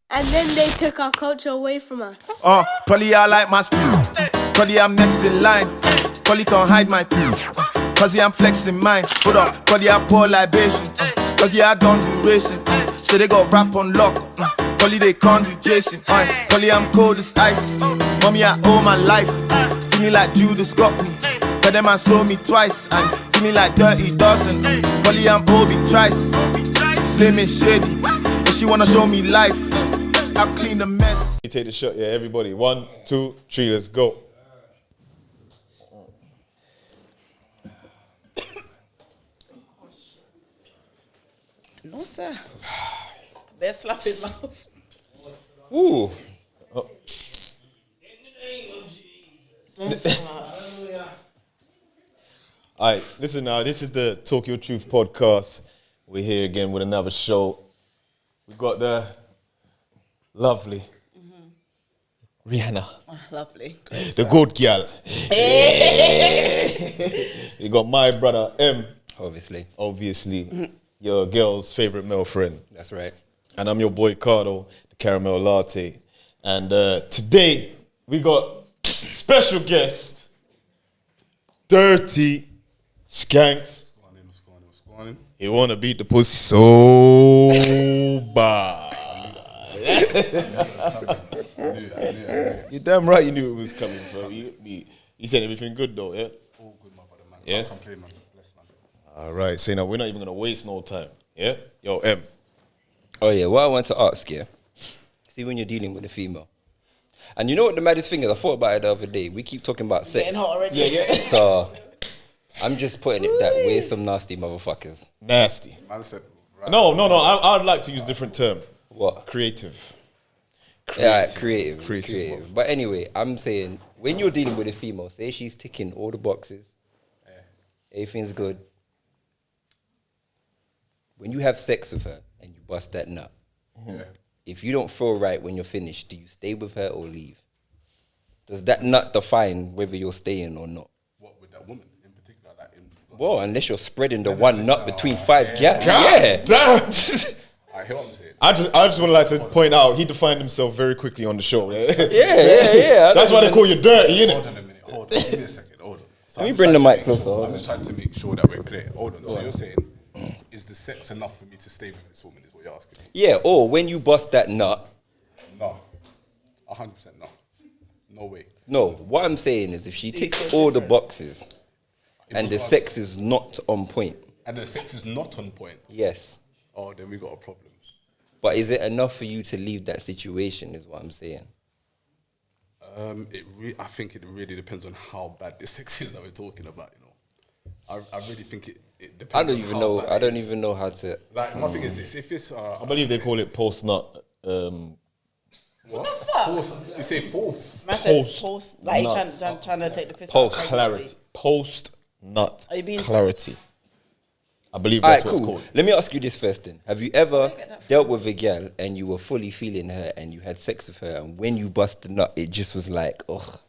And then they took our culture away from us. Probably I like my speed. Probably I'm next in line. Probably can't hide my pee. Cause I'm flexing mine. Hold up, probably I pour libation. Probably I don't do racing. So they got rap on lock. Probably they can't do Jason. Probably I'm cold as ice. Mommy, I owe my life. Feeling like Judas got me. But then man saw me twice. And feeling like Dirty Dozen. Probably I'm Obi Trice. Slim and shady. If she wanna show me life, I'll clean the mess. You take the shot, yeah, everybody. 1, 2, 3, let's go. No, sir. Better slap his mouth. Ooh. Oh. All right, listen now. This is the Talk Your Truth podcast. We're here again with another show. We've got the lovely Rihanna. Oh, lovely. The good girl. You got my brother M. Obviously. Your girl's favorite male friend. That's right. And I'm your boy Cardo, the caramel latte. And today we got special guest, Dirty Skanks. What's going on? He wanna beat the pussy so bad. You're damn right you knew it was coming, bro. You said everything good though, yeah? All good, my brother, man. Yeah? Can't complain, man. Bless, man. All right, so now we're not even gonna waste no time, yeah? Yo, M. Oh yeah, what I want to ask you, see when you're dealing with a female, and you know what the maddest thing is, I thought about it the other day, we keep talking about sex. Getting hot already. Yeah. So, I'm just putting it that we're some nasty motherfuckers. Nasty. Man said, right. No, I'd like to use a different term. What? Creative. Yeah, creative. But anyway, I'm saying, when you're dealing with a female, say she's ticking all the boxes, everything's good. When you have sex with her and you bust that nut, if you don't feel right when you're finished, do you stay with her or leave? Does that nut define whether you're staying or not? What with that woman in particular? Like Well, unless you're spreading the one nut between five gals. God damn. I hear what I'm saying. I just would like to point out he defined himself very quickly on the show. Yeah. Yeah. That's why they call you dirty, innit? Hold on a minute. Hold on. Give me a second. Hold on. So Let me I'm bring just the trying mic to make closer, hold I'm on. just trying to make sure that we're clear. Hold on. So you're saying, is the sex enough for me to stay with this woman? Is what you're asking? Yeah, or when you bust that nut, No. 100% no. No way. no, what I'm saying is if she ticks all the boxes and the sex is not on point, And the sex is not on point. yes. Oh, then we got a problem. But is it enough for you to leave that situation is what I'm saying. I think it really depends on how bad the sex is that we're talking about. You know, I really think it depends. I don't on even how know. bad I it don't is. even know how to. Like my thing is this: if it's I believe they call it post nut. what? False. You say false. Man said Post post. Like nut. he's trying to take the piss Post out of Clarity. pregnancy. Post nut. Are you being- clarity. I believe All that's right, what it's cool. called. Let me ask you this first then. Have you ever dealt with a girl and you were fully feeling her and you had sex with her and when you bust the nut, it just was like, ugh.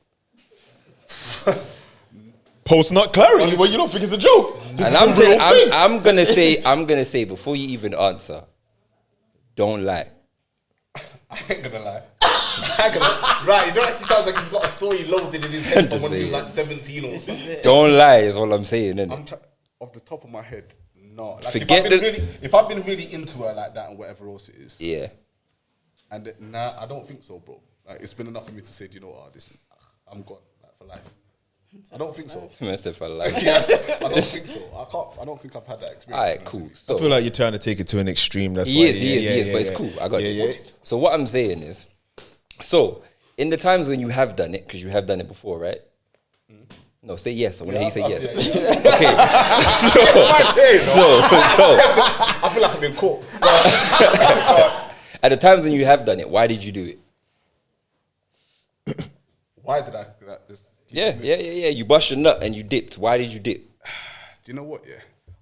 Post nut clarity. Well, you don't think it's a joke. This And is I'm, a real thing. I'm gonna say before you even answer, don't lie. I ain't gonna lie. I ain't gonna. Right, you know, it sounds like he's got a story loaded in his head from when he was like 17 or something. Don't lie is all I'm saying, innit? Off the top of my head, no. Like Forget if I've been really into her like that and whatever else it is, Yeah. and nah, I don't think so, bro. Like it's been enough for me to say, do you know what? I'm gone, like for life. I don't think so. Man said for life. I don't think so. I don't think I've had that experience. Alright, cool. I So feel like you're trying to take it to an extreme. That's why. he is, but it's cool. I got Yeah, this. yeah. So what I'm saying is, so in the times when you have done it, because you have done it before, right? No, say yes. I want to hear you say yes. Okay. So I feel like I've been caught. at the times when you have done it, why did you do it? Why did I just? Yeah. You bust your nut and you dipped. Why did you dip? Do you know what? Yeah,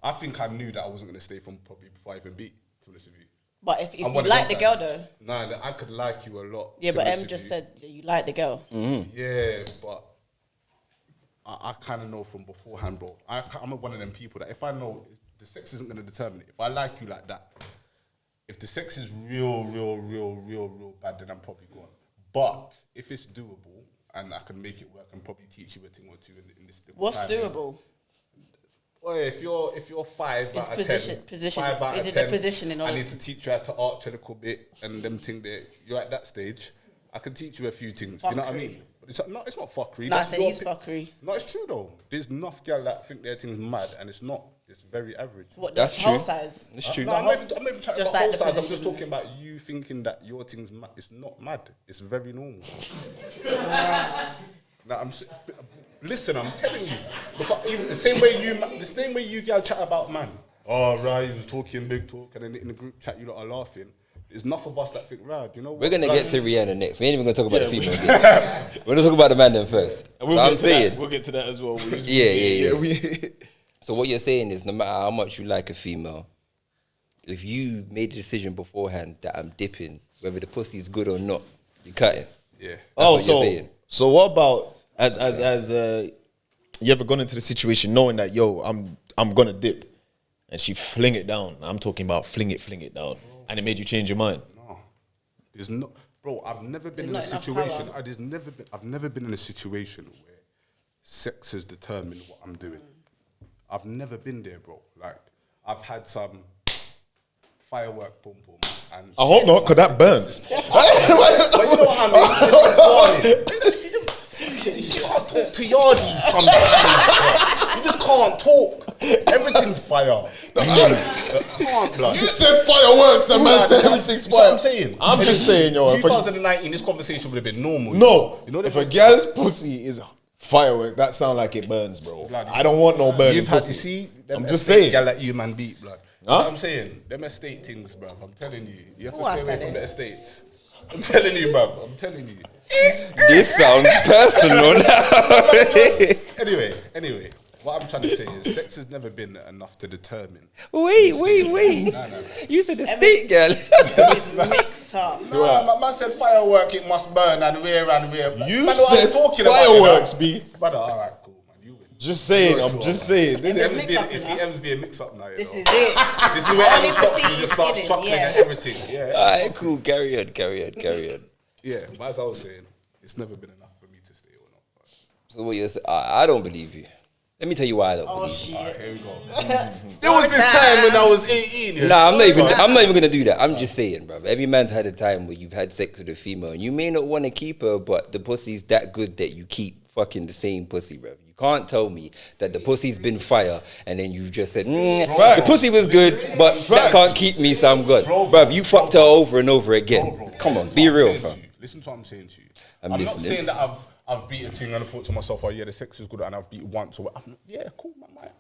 I think I knew that I wasn't gonna stay from probably before I even beat. To be honest with you. But if you I'm one of like them the girl guys. though, Nah, I could like you a lot. yeah. to But be M honest just with said that you like the girl. Yeah, but I kind of know from beforehand, bro. I'm one of them people that if I know the sex isn't going to determine it, if I like you like that, if the sex is real bad, then I'm probably gone. But if it's doable and I can make it work and probably teach you a thing or two in this. What's time, doable? Well, if you're 5 It's out of position- 10, position. 5 out Is of it the 10, positioning or- I need to teach you how to arch a little bit and them thing there. You're at that stage. I can teach you a few things. Do you know what I mean? But it's not fuckery. Nah, I That's said your it's thi- fuckery. No, it's true though. There's enough girl that think their thing's mad, and it's not. It's very average. What, That's the whole true. size? It's true. No, I'm not even trying Just about like whole the size. I'm just position. talking about you thinking that your thing's mad. It's not mad. It's very normal. Now, listen, I'm telling you. Because even the same way you girl chat about man. Oh, right, he was talking big talk, and then in the group chat you lot are laughing. There's enough of us that think, right, you know what? We're gonna Like, get to Rihanna next. We ain't even gonna talk about the females. Yet. We're gonna talk about the man then first. And we'll So get I'm to saying, that. We'll get to that as well. Yeah. So what you're saying is, no matter how much you like a female, if you made the decision beforehand that I'm dipping, whether the pussy's good or not, you're cutting. Yeah. That's Oh, what you're so saying. so what about as you ever gone into the situation knowing that I'm gonna dip, and she fling it down? I'm talking about fling it down, and it made you change your mind. No. There's no, bro. I've never been There's in a not enough situation. power. I've never been in a situation where sex has determined what I'm doing. I've never been there, bro. Like I've had some firework boom boom, and I hope not, because that burns. But you know what I mean? You can't talk to yardies sometimes. You just can't talk. Everything's fire. Can't, blood. You said fireworks, and man said everything's You know what fire. I'm saying? I'm just saying, yo. If 2019, this conversation would have been normal. no, You know the if a difference? girl's pussy is firework, that sound like it burns, bro. Blood, I don't want no burning You've had pussy. to see. Them I'm just estate saying. Gal that you man beat, blood. Huh? That's what I'm saying. Them estate things, bruv. I'm telling you. You have to What stay away are from they? the estates. I'm telling you, bruv. I'm telling you. This sounds personal now. Anyway, what I'm trying to say is sex has never been enough to determine. Wait. No. You said the state girl. It's mixed up. No, my man said firework, it must burn and where and where. You Man, what I'm said talking about, fireworks, you B. know? Brother, all right, cool, man. You win. Just saying, Sure, I'm sure, just man. saying. There's M's mix up, you see you know? M's be a mix up now. You This know? is it. This is where Only M stops for you, tea just is starts hidden, chuckling yeah. at everything. Yeah. Alright, cool. Carry on. Yeah, but as I was saying, it's never been enough for me to stay or not. So what you're saying? I don't believe you. Let me tell you why I don't Oh believe shit. Here we go. There was this time when I was 18. you. Nah, I'm not even gonna do that. I'm just saying, bro. Every man's had a time where you've had sex with a female, and you may not want to keep her, but the pussy's that good that you keep fucking the same pussy, bro. You can't tell me that the pussy's been fire, and then you just said, the pussy was good, but that can't keep me, so I'm good, bro. You fucked her over and over again. Bro, Come on, listen to be what I'm real, saying to fam. you. Listen to what I'm saying to you. I'm I'm not listening. saying that I've beat a thing and I thought to myself, oh yeah, the sex is good and I've beat once. Or yeah, cool, man, might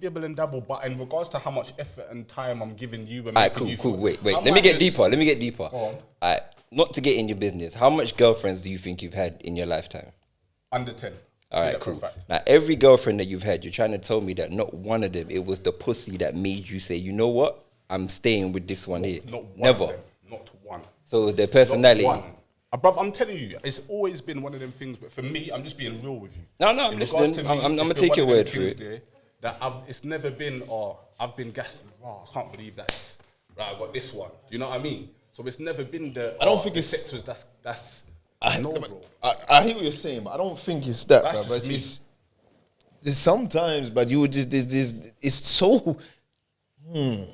dibble and dabble. But in regards to how much effort and time I'm giving you, and Alright, making you cool. feel- Wait. I Let me might get just- deeper. Go on. Alright, not to get in your business. How much girlfriends do you think you've had in your lifetime? Under 10. All Say right, that for a cool. fact. Now, every girlfriend that you've had, you're trying to tell me that not one of them, it was the pussy that made you say, you know what? I'm staying with this one here. Not one. Never. Of them. Not one. So it was their personality. Not one. Bruv, I'm telling you, it's always been one of them things. But for me, I'm just being real with you. No, I'm In listening. regards to me, I'm it's gonna been take one your of them word for things it. there That it's never been, I've been gassed. Oh, I can't believe that. Right, I got this one. Do you know what I mean? So it's never been the. I don't think the it's- sex was that's. I No, bro. I hear what you're saying, but I don't think it's that, That's bro. just me. There's sometimes, but you would just it's so. You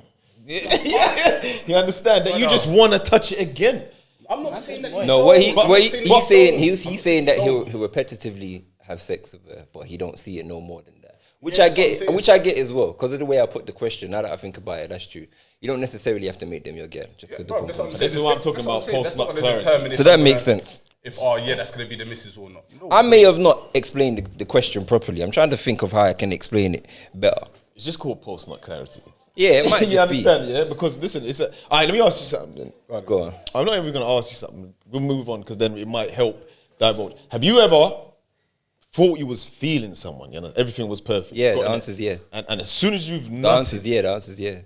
understand that you just want to touch it again. I'm not saying that. No, But- he's saying that he'll repetitively have sex with her, but he don't see it no more than that. Which Yeah, I that's what I'm get, saying. which I get as well, because of the way I put the question. Now that I think about it, that's true. You don't necessarily have to make them your girl just because Bro, that's what I'm This saying. is what I'm talking That's about, saying. That's not post-nut gonna clarity. determine if So that I'm makes gonna- sense. If yeah, that's gonna be the missus or not. No, I may have not explained the question properly. I'm trying to think of how I can explain it better. It's just called post-nut clarity. Yeah, it might You just understand, yeah? Because listen, it's a. All right, let me ask you something then. be. Go on. I'm not even going to ask you something. We'll move on because then it might help divulge. Have you ever thought you was feeling someone? You know, everything was perfect. Yeah, Got the in it. answer's yeah. And as soon as you've The nutted, answer's yeah. The answer's yeah.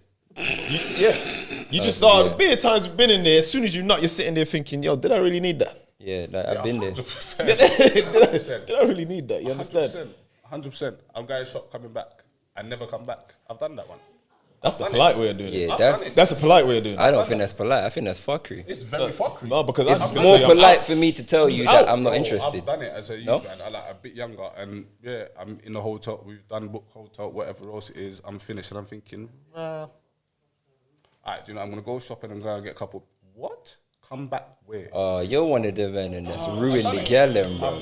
you just started. Bit of times you've been in there. As soon as you nut, you're sitting there thinking, "Yo, did I really need that? Yeah, like, I've been there. 100%. Did I really need that?" You understand? 100%. I'm going shop coming back and never come back. I've done that one. That's the polite way of doing it. Yeah, That's a polite way of doing it. I don't think that's polite. I think that's fuckery. It's very fuckery. No, because It's I'm gonna more tell you, I'm polite out. for me to tell you out. that I'm not Bro, interested. I've done it as a youth, No? man. I like a bit younger, and yeah, I'm in the hotel. We've done book hotel, whatever else it is. I'm finished, and I'm thinking, all right, you know, I'm gonna go shopping and go and get a couple. What? Come back where? You're one of the men that's ruined the gal, them, bro.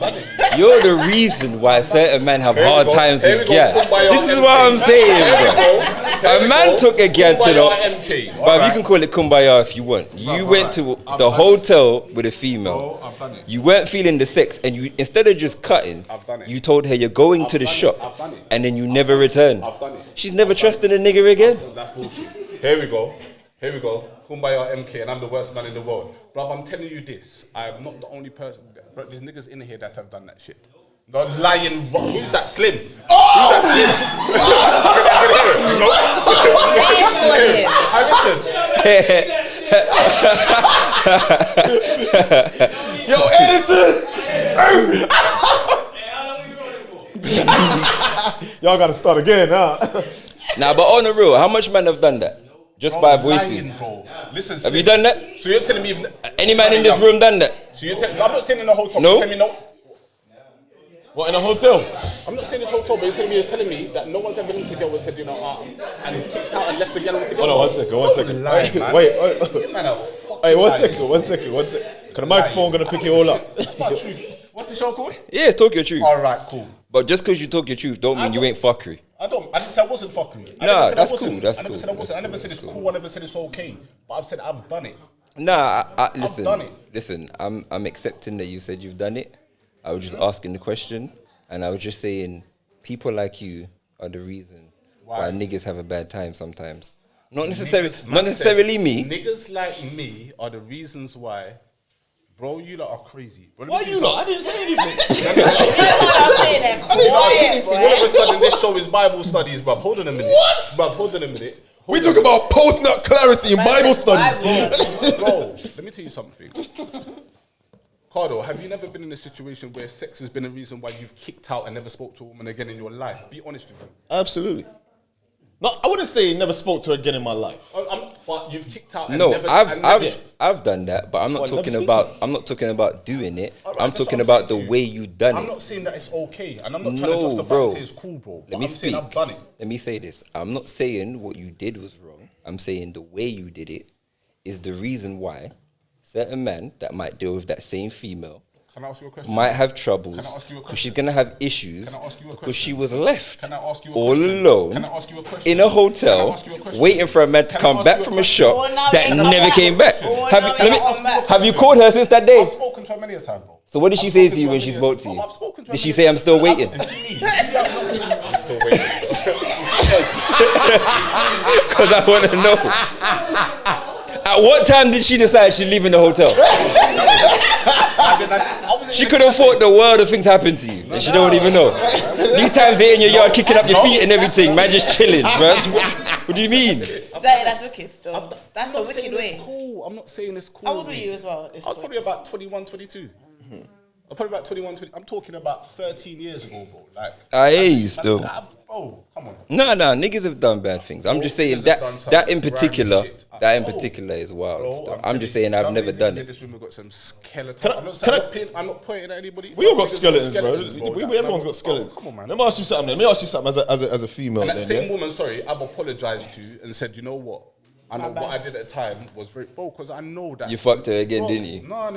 You're the reason why certain men have hard times Here with we go. gal. Kumbaya This is MK. what I'm saying, Here bro. we A man go. took a gal to Kumbaya the. MK. But Alright. you can call it kumbaya if you want. You went to I've the done hotel with a female. Bro, I've done it. You weren't feeling the sex, and you instead of just cutting, I've done it. you told her you're going to the done it. shop, I've done it. and then you never returned. I've done it. She's never trusted a nigga again. That's bullshit. Here we go. Here we go. Kumbaya MK, and I'm the worst man in the world. Bruv, I'm telling you this. I'm not the only person. Bro, there's niggas in here that have done that shit. The lying rock. Who's that Slim? Who's that Slim? I listen. Yo, editors! Y'all gotta start again, huh? Nah, but on the real, how much men have done that? Just by voices. Lying, bro. Listen, Have you done that? So you're telling me if Any man in this room done that? So you're telling I'm not saying in the hotel. No. You're telling me no. What, in a hotel? I'm not saying this hotel, but you're telling me that no one's ever been together and said, you know, and kicked out and left the girl together. Hold on, 1 second, 1 second. Lie, man. Wait, You man are fucking hey, 1 lying. second, 1 second, 1 second. Cause the microphone gonna pick it all up. That's not truth. What's the show called? Yeah, talk your truth. All right, cool. But just because you talk your truth don't mean you ain't fuckery. I didn't say I wasn't fucking. I Nah, never said I that's wasn't. cool, that's I never cool, said I wasn't. that's I never said it's cool. I never said it's okay. But I've said I've done it. Nah, done listen, it. listen. I'm accepting that you said you've done it. I was just asking the question, and I was just saying, people like you are the reason why niggas have a bad time sometimes. Not necessarily, Niggas- not man necessarily said, me. Niggas like me are the reasons why. Bro, you lot are crazy. Bro, Why you lot? I didn't say anything. All of a sudden, this show is Bible studies, bruv. Hold on a minute. What? Bruv, hold on a minute. We talk about post-nut clarity in Bible studies. Bro, let me tell you something. Cardo, have you never been in a situation where sex has been a reason why you've kicked out and never spoke to a woman again in your life? Be honest with me. Absolutely. No, I wouldn't say never spoke to her again in my life. But you've kicked out and No, never... I've done that, but I'm not Well, never talking speak about. to me. I'm not talking about doing it. Alright, I'm that's talking what about the saying to you. way you done I'm it. not saying that it's okay, and I'm not trying to No, justify bro. and say it's cool, bro. Let But me I'm speak. saying I've done it. Let me say this. I'm not saying what you did was wrong. I'm saying the way you did it is the reason why certain men that might deal with that same female Can I ask you a question? might have Can troubles I ask you a because she's question? gonna have issues Can I ask you a because she question? was left Can I ask you a all question? alone Can I ask you a question? in a Can I hotel ask you a question? waiting for a man to Can I come ask back you a from a question? shop Oh, now that they come never back. came back. Oh, Have now you, they let come me, back. have you called her since that day? I've spoken to her many a time, bro. So what did she I've say spoken to you her when many she a spoke time. to you? I've spoken to her Did she many say a I'm still time. waiting? I'm still waiting. Because I want to know. At what time did she decide she's leaving the hotel? She could have thought the world of things happened to you, and she don't even know. These times they're in your yard kicking up your feet and everything, man, just chilling, bro. What do you mean? That's wicked, though. That's I'm a not saying wicked it's way. cool. I'm not saying it's cool. How old were you as well at this I was point? probably about 21, 22. I'm probably about 21, 20. I'm talking about 13 years ago, bro. Like, I hear you still. Oh, come on. No, niggas have done bad things. I'm just saying Niggas have done that some that in grimy particular, shit. that in Bro, particular is wild. Bro, Stuff. I'm telling just you, saying I've some never niggas done in it. this room have got some skeletons. Can I- I'm not can I- I'm not pointing at anybody. We all got Niggas skeletons, bro. Like, Everyone's got oh, skeletons. come on, man. Let me ask you something. Let me ask you something as a female. And that then, same yeah? woman, sorry, I've apologized to and said, you know what? I know My what I bad. did at the time was very, bro, because I know that. You fucked her again, Bro, didn't you? No.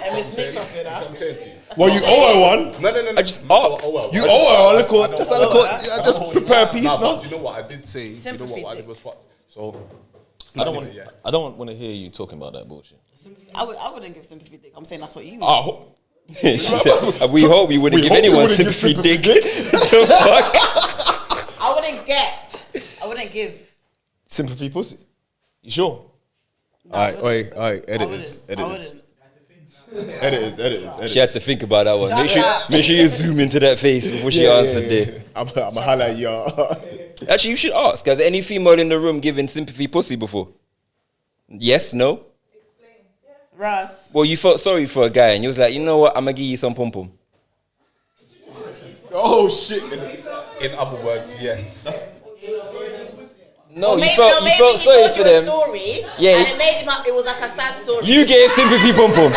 And it's mixed up with That's what I'm that. saying to you. Well, you owe her one. No. I just So, asked. You owe her a little. I don't Just owe her. just prepare a piece Nah, now. but do you know what I did say? You know Sympathy what I thing. did was fucked. So I don't want. yeah. I don't want to hear you talking about that bullshit. I wouldn't give sympathy dick. I'm saying that's what you mean. Oh, She said, we hope we wouldn't We give hope you anyone wouldn't give sympathy sympathy dick. The fuck? I wouldn't give. sympathy pussy. You sure? No, I wouldn't. Editors, I wouldn't. editors. She had to think about that one. Shut up. Make sure you zoom into that face before she answered there. I'm a highlight y'all. Actually, you should ask. Has any female in the room given sympathy pussy before? Yes, no? Russ. Well, you felt sorry for a guy and you was like, you know what, I'm going to give you some pom-pom. Oh shit. In other words, yes. No, you Maybe felt he sorry told for you them. a story, Yeah, and he- it made him up. It was like a sad story. You gave sympathy pom pom.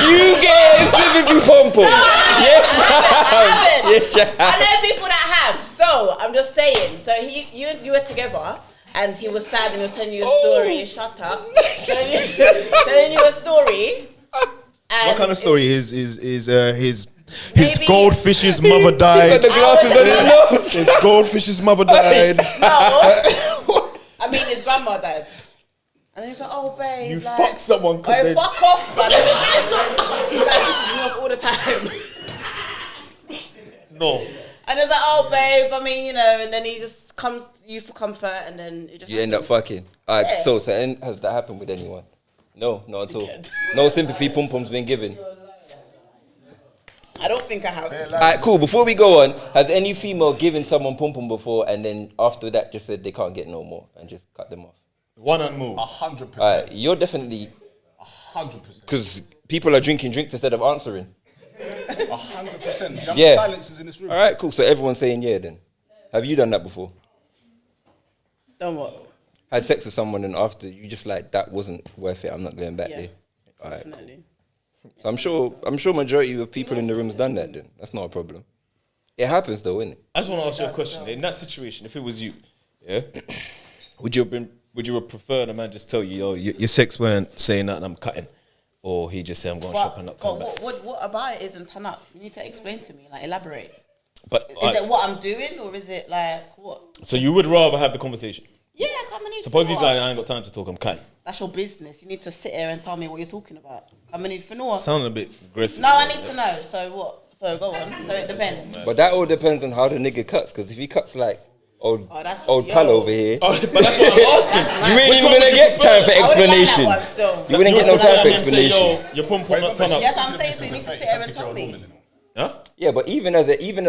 You gave sympathy pom pom. Yes, I haven't. yes, I know people that have. So I'm just saying. So you were together, and he was sad, and he was telling you a story. Shut up. telling you a story. And What kind of story? His Maybe- goldfish's mother died. Got the glasses on his nose. His goldfish's mother died. No. I mean, his grandma died. And he's like, oh, babe. You like, fuck someone because oh, they. fuck off, man. He's like, this is me off all the time. No. And it's like, oh, babe, I mean, you know, and then he just comes to you for comfort, and then it just You end up fucking. Alright, Yeah. so has that happened with anyone? No, not at all. No sympathy pom pom's been given. I don't think I have. Alright, cool. Before we go on, has any female given someone pom pom before and then after that just said they can't get no more and just cut them off? One and move. 100%. Alright, you're definitely 100%. because people are drinking drinks instead of answering. 100%. Young Yeah. silences in this room. Alright, cool. So everyone's saying yeah then. Have you done that before? Done what? Had sex with someone and after you just like that wasn't worth it. I'm not going back Yeah. there. Alright, cool. Definitely. So I'm sure majority of people in the room's done that then. That's not a problem. It happens though, innit? I just want to ask you a question. In that situation, if it was you, yeah, would you have preferred a man just tell you, yo, your sex weren't saying that and I'm cutting, or he just say I'm going shopping and not come back? What about it isn't turn up? You need to explain to me, like elaborate. But Is it what I'm doing, or is it like what? so you would rather have the conversation? Yeah, come and eat. Suppose for he's what? like, I ain't got time to talk. I'm cutting. That's your business. You need to sit here and tell me what you're talking about. Come and eat for no. Sounding a bit aggressive. No, I need to know. So what? So go on. So it depends. But that all depends on how the nigga cuts. Because if he cuts like old Oh, that's- old yo. pal over here, Oh, but that's what I'm asking. That's you mad. ain't Which even one gonna would you get time for prefer? I wouldn't like that explanation. one still. You wouldn't get no time for explanation. Yo, your pom pom not turn up. Yes, I'm saying so. You need to sit here and tell me. Huh? Yeah, but even as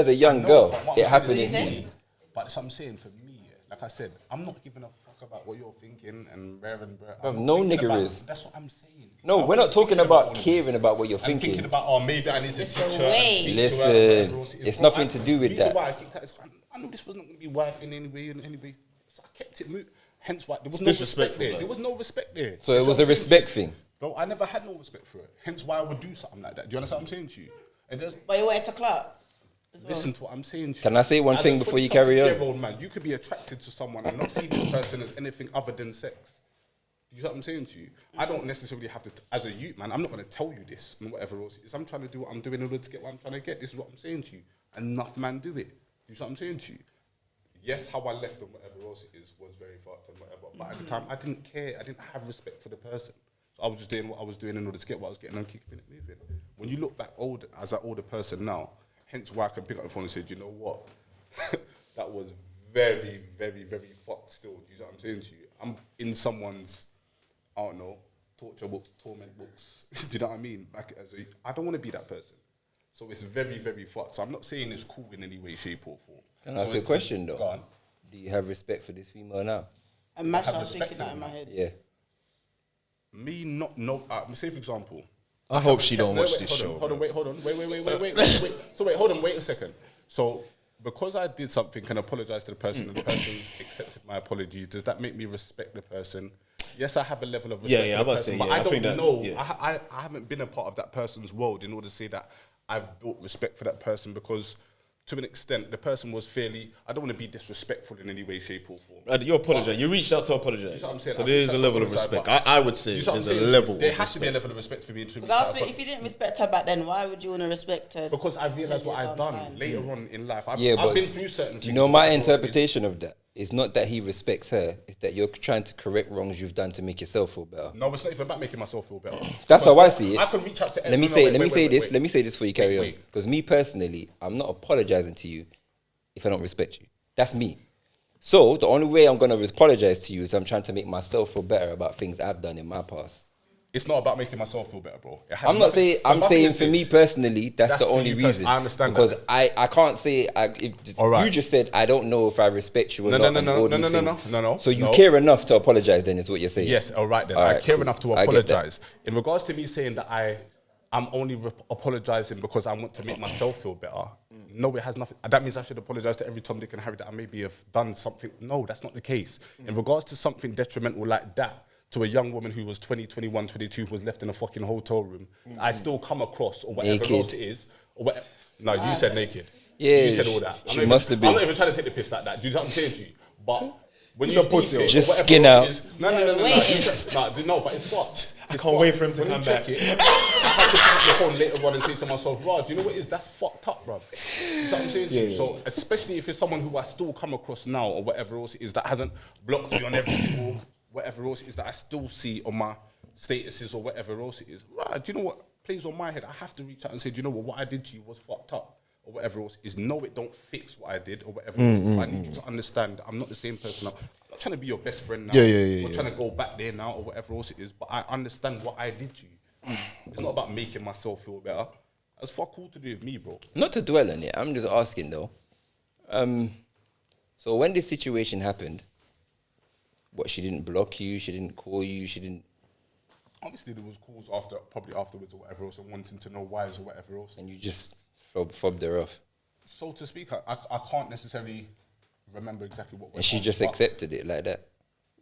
a young girl, it happened. But something I'm saying for me, like I said, I'm not giving a fuck about what you're thinking and where and where. Bruv, I'm no thinking nigger about- is. That's what I'm saying. No, I'm we're not talking thinking about all of caring this. about what you're I'm thinking. thinking about, oh, maybe I need to It's teach the her. way. And speak Listen, to her, whatever else it is. it's Bro, nothing to do with the reason that. why I kicked out is I knew this was not going to be wife in any way. So I kept it moving. Hence why there was no respect disrespectful, there. like. There was no respect there. So it You was see a what I'm saying? respect thing. Bro, I never had no respect for it. Hence why I would do something like that. Do you understand what I'm saying to you? And there's, But you wanted to clout. listen to what I'm saying to you. Can I say one As thing a before you carry on? 20-something-year-old man, you could be attracted to someone and not see this person as anything other than sex. You know what I'm saying to you? I don't necessarily have to, as a youth man, I'm not going to tell you this and whatever else it is. I'm trying to do what I'm doing in order to get what I'm trying to get. This is what I'm saying to you. Enough man do it. You know what I'm saying to you? Yes, how I left and whatever else it is was very fucked and whatever. But at the time, I didn't care. I didn't have respect for the person. So I was just doing what I was doing in order to get what I was getting and keeping it moving. When you look back old as an older person now, hence why I can pick up the phone and say, do you know what? That was very, very, very fucked still. Do you know what I'm saying to you? I'm in someone's, I don't know, torture books, torment books. Do you know what I mean? I don't want to be that person. So it's very, very fucked. So I'm not saying it's cool in any way, shape or form. Can I ask So you a it- question Go though? on. Do you have respect for this female now? And Mash, have I was respect thinking for that in my them. head. Yeah. Me not know. Say for example. I hope she don't watch wait, this hold show. on, hold on, bro. wait, hold on, wait. So wait, hold on, wait a second. So because I did something and apologize to the person and the person's accepted my apologies, does that make me respect the person? Yes, I have a level of respect Yeah, for I'm the about to person, say, but yeah, I I don't think that- know. yeah. I haven't been a part of that person's world in order to say that I've built respect for that person because to an extent, the person was fairly, I don't want to be disrespectful in any way, shape or form. You apologize. You reached out to apologize. what I'm saying? So I there is reached a out to level of apologise, respect. but- I would say You see what I'm there's a saying? level. There of has to be a respect. level of respect for me to Because I was thinking, if you didn't respect her back then, why would you want to respect her? because I realised what 10 years I've down the done line? later on in life. I've, Yeah, I've but been through certain do things. you know my but it's- interpretation of that? It's not that he respects her, it's that you're trying to correct wrongs you've done to make yourself feel better. No, it's not even about making myself feel better. That's how I see it. I can reach out to. Let me no, say wait, let me wait, say wait, this. wait. Let me say this before you carry on. wait. Because me personally, I'm not apologizing to you if I don't respect you. That's me. So the only way I'm gonna apologize to you is I'm trying to make myself feel better about things I've done in my past. It's not about making myself feel better, bro. It had I'm not nothing- saying. the I'm nothing saying is for me this. personally, that's That's the for only you reason. I understand because that. I can't say. All right. You just said I don't know if I respect you or No, not. no, and no, all no, these no, no, things. no. So you No. care enough to apologize, then is what you're saying. Yes, all right then. All I right, care cool. enough to I get that. apologize. In regards to me saying that I'm only apologizing because I want to make myself feel better. No, it has nothing. That means I should apologize to every Tom, Dick, and Harry that I maybe have done something. No, that's not the case. In regards to something detrimental like that, to a young woman who was 20, 21, 22, who was left in a fucking hotel room, I still come across, or whatever Naked. else it is, or whatever. No, you said naked. Yeah, you said all that. she must have been. I'm not even trying to take the piss like that. Do you know what I'm saying to you? But when He's you a pussy. deep it, Just whatever skin else out. it is- No, but it's what? I can't wait for him to come back. I had to pick up the phone later on and say to myself, "Rod, do you know what it is? That's fucked up, bro." You know what I'm saying? to you? So, especially if it's someone who I still come across now or whatever else it is that hasn't blocked me on every single whatever else it is that I still see on my statuses or whatever else it is. Right? Do you know what plays on my head? I have to reach out and say, "Do you know what I did to you was fucked up?" Or whatever else is. No, it don't fix what I did or whatever else. But I need you to understand that I'm not the same person. I'm not trying to be your best friend now. I'm not trying to go back there now or whatever else it is. But I understand what I did to you. It's not about making myself feel better. That's fuck all to do with me, bro. Not to dwell on it, I'm just asking though. So when this situation happened, what, she didn't block you, she didn't call you, she didn't, Obviously, there was calls probably afterwards or whatever else, and wanting to know whys or whatever else. and you just fobbed her off. So to speak, I can't necessarily remember exactly what went And she on, just but accepted it like that.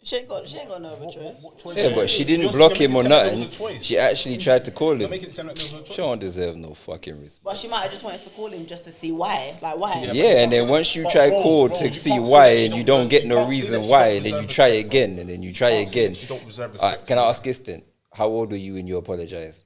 She ain't got no other choice. what choice Yeah, was but it? she didn't You're block making him or it sound like there was nothing. a choice. She actually tried to call You're him. making it sound like there was a choice. She don't deserve no fucking respect. But she might have just wanted to call him just to see why. Like, why? Yeah, and then once you try call to see why and you don't get no reason why, and then you try again, and then you try again. She don't deserve Alright, respect. can I ask this then? How old were you when you apologized?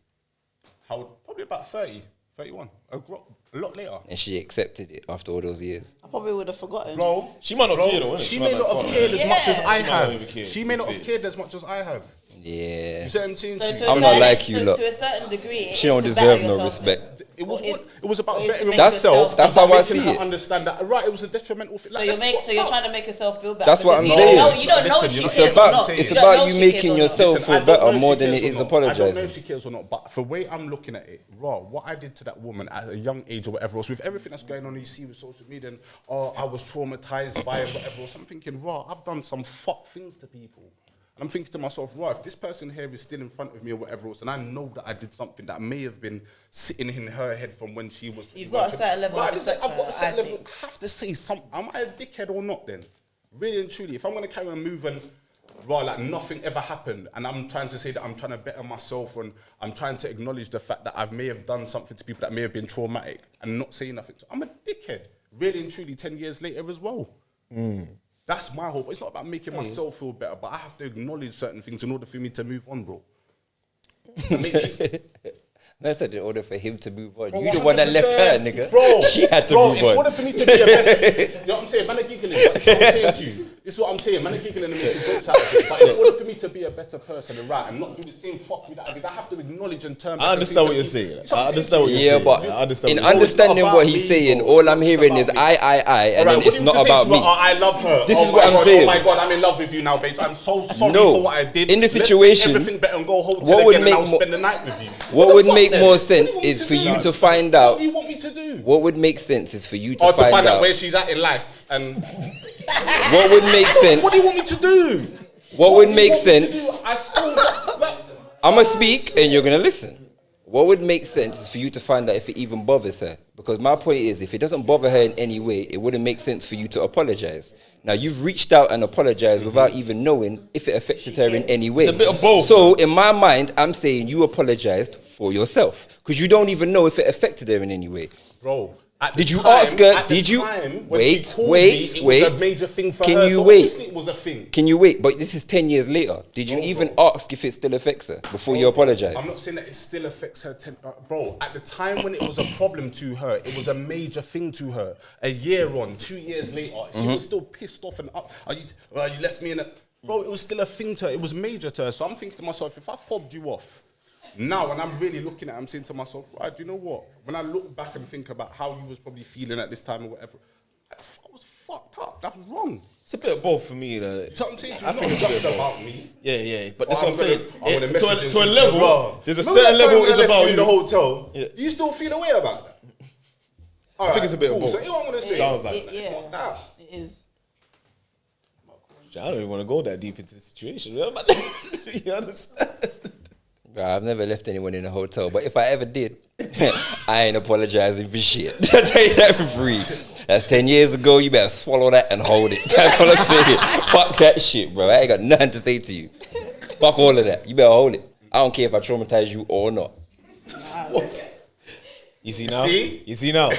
Probably about 30, 31. A lot later. And she accepted it after all those years. I probably would have forgotten. Bro, She might not care though, innit? she might may not like have fuck cared her. as much as I She might not even have. care, She to may be not fair. have cared as much as I have. Yeah. You see what I'm saying? So to to you? I'm a not certain- like you so lot. to a certain degree, it She is don't to deserve better no yourself. respect. It was Or what it was about or is to bettering make That's yourself- that's about how I making see her it. understand that right, it was a detrimental thing. So Like, you're that's fucked so you're up. trying to make yourself feel better. That's what because I'm you don't saying. know- You don't know if Listen, she you're It's cares or about not. it's You don't about know you if she making cares or not. yourself Listen, I feel don't know better if more she than cares it or is not. I don't know apologizing. if she cares or not, but the way I'm looking at it, raw, what I did to that woman at a young age or whatever else, with everything that's going on, you see with social media, and I was traumatized by it, whatever else. I'm thinking, raw, I've done some fuck things to people. And I'm thinking to myself, right, if this person here is still in front of me or whatever else, and I know that I did something that may have been sitting in her head from when she was... You've got a certain level of respect I've for got her, a certain I level... think. I have to say something. Am I a dickhead or not then? Really and truly, if I'm going to carry on moving, right, like nothing ever happened, and I'm trying to say that I'm trying to better myself, and I'm trying to acknowledge the fact that I may have done something to people that may have been traumatic, and not saying nothing. I'm a dickhead. Really and truly, 10 years later as well. That's my hope. It's not about making myself feel better, but I have to acknowledge certain things in order for me to move on, bro. And make- That's in order for him to move on. Bro, You the one that left her, 100%. nigga. Bro, She had to bro, move in on. order for me to be a better, you know what I'm saying? Man are giggling, but this is what I'm saying to you. This is what I'm saying. Man are giggling and making jokes out of it. But in order for me to be a better person and right and not do the same fucking that I did, I have to acknowledge and turn back I and understand think what to you're me- saying. You see what I I'm understand what saying? you're Yeah, saying. but I understand in what you're saying. understanding It's not what about he's me, saying, bro. all I'm It's hearing about is me. I, and then Right, it's what not do you say about to me. her? Oh, I love her. This Oh is my what I'm God, saying. Oh my God, I'm in love with you now, babes. I'm so sorry No. for what I did. In the Let's make situation, everything better and go hotel what would again, and make I'll mo- spend the night with you. What the would fuck make then? more What do you sense want me is to for do? you to find What out. do you want me to do? What would make sense is for you to Or to find out. where she's at in life. And What would make sense? what do you want me to do? What would do you make want me to sense? do? I still, like, I'm gonna speak and you're gonna listen. What would make sense is for you to find out if it even bothers her. Because my point is, if it doesn't bother her in any way, it wouldn't make sense for you to apologize. Now, you've reached out and apologized without even knowing if it affected her in any way. It's a bit of both. So, in my mind, I'm saying you apologized for yourself. Because you don't even know if it affected her in any way. bro. at the Did you time- ask her? at the Did you time when wait? she called Wait! me, it Wait! was a major thing for Can her. you so wait? obviously it was a thing. Can you wait? But this is 10 years later. Did you even ask if it still affects her before you apologize? I'm not saying that it still affects her, bro. At the time when it was a problem to her, it was a major thing to her. A year on, 2 years later, she was still pissed off and up. You left me in a... Bro, it was still a thing to her. It was major to her. So I'm thinking to myself, if I fobbed you off, now when I'm really looking at it, I'm saying to myself, right, do you know what? When I look back and think about how you was probably feeling at this time or whatever, I was fucked up. That was wrong. It's a bit of both for me. So I'm saying to you, I it's think not it's a just bit of both. about me. Yeah. But Oh, that's what I'm saying. I'm gonna message you and To a say, level, "Bro, there's a remember certain that time level when I is left about you in the you. hotel. Yeah. Do you still feel away about that? All I think it's a bit of both. So you know what I'm gonna say? Sounds like It- that. yeah, Fuck that. it is. I don't even want to go that deep into the situation. You understand? Bro, I've never left anyone in a hotel, but if I ever did, I ain't apologizing for shit. I tell you that for free. That's 10 years ago. You better swallow that and hold it. That's what I'm saying. Fuck that shit, bro. I ain't got nothing to say to you. Fuck all of that. You better hold it. I don't care if I traumatize you or not. What? You see now? See? You see now?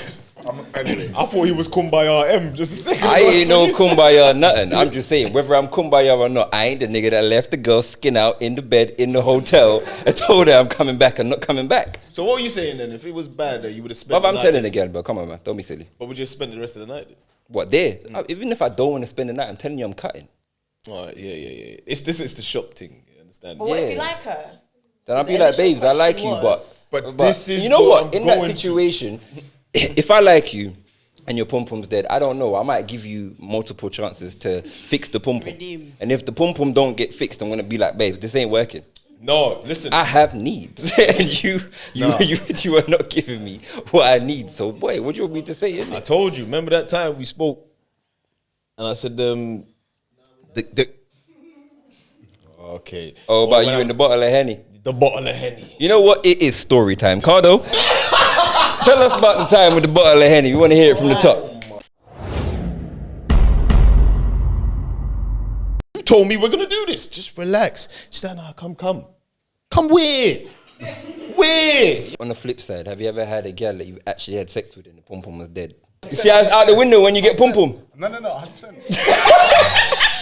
Anyway. I thought he was Kumbaya M just a second I ago. ain't no kumbaya nothing. I'm just saying, whether I'm kumbaya or not, I ain't the nigga that left the girl skin out in the bed in the hotel and told her I'm coming back and not coming back. So what were you saying then? If it was bad, you would have spent. But I'm the telling night. again, bro. Come on, man. Don't be silly. But would you spend the rest of the night? Then? What, there? Even if I don't want to spend the night, I'm telling you I'm cutting. All right, yeah. It's the shop thing. You understand? But what if Yeah. you like her? Then I'll The be like, initial babes, I like question you, was- But this is you know what what? I'm In that going through. situation, if I like you and your pum pum's dead, I don't know. I might give you multiple chances to fix the pum pum. Redeem. And if the pum pum don't get fixed, I'm gonna be like, babes, this ain't working. No, listen. I have needs, and you are not giving me what I need. So, boy, what do you want me to say? I Innit? told you. Remember that time we spoke, and I said, okay. Oh, Well, about when you I and the was- bottle of Henny. the bottle of Henny. You know what? It is story time. Cardo, tell us about the time with the bottle of Henny. We want to hear it from the top. You told me we're gonna do this. Just relax. She said, "Nah, come. Come where? Where?" On the flip side, have you ever had a girl that you actually had sex with and the pum pum was dead? You see, I was out the window when you get pum pum. No, 100%.